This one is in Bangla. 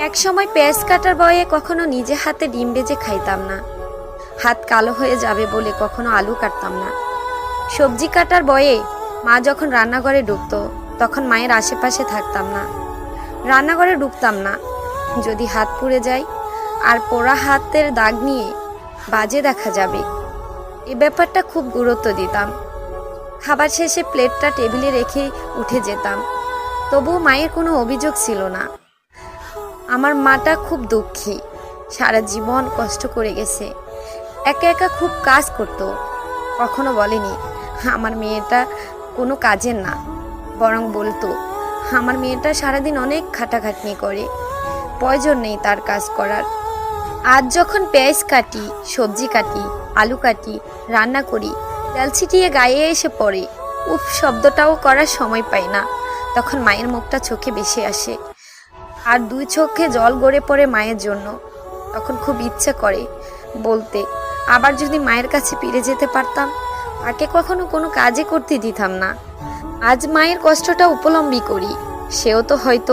এক সময় পেঁয়াজ কাটার বয়ে কখনো নিজে হাতে ডিম ভেজে খাইতাম না। হাত কালো হয়ে যাবে বলে কখনো আলু কাটতাম না। সবজি কাটার বয়ে মা যখন রান্নাঘরে ঢুকতো তখন মায়ের আশেপাশে থাকতাম না, রান্নাঘরে ঢুকতাম না। যদি হাত পুড়ে যায় আর পোড়া হাতের দাগ নিয়ে বাজে দেখা যাবে, এই ব্যাপারটা খুব গুরুত্ব দিতাম। খাবার শেষে প্লেটটা টেবিলে রেখে উঠে যেতাম, তবুও মায়ের কোনো অভিযোগ ছিল না। আমার মাটা খুব দুঃখী, সারা জীবন কষ্ট করে গেছে, একা একা খুব কাজ করতো। কখনো বলেনি আমার মেয়েটা কোনো কাজের না, বরং বলতো আমার মেয়েটা সারাদিন অনেক খাটাখাটনি করে, প্রয়োজন নেই তার কাজ করার। আজ যখন পেঁয়াজ কাটি, সবজি কাটি, আলু কাটি, রান্না করি, তেল ছিটিয়ে গায়ে এসে পড়ে, উফ শব্দটাও করার সময় পাই না, তখন মায়ের মুখটা চোখে ভেসে আসে আর দুই চোখে জল গড়ে পড়ে মায়ের জন্য। তখন খুব ইচ্ছে করে বলতে, আবার যদি মায়ের কাছে ফিরে যেতে পারতাম, তাকে কখনো কোনো কাজে করতে দিতাম না। আজ মায়ের কষ্টটা উপলব্ধি করি, সেও তো হয়তো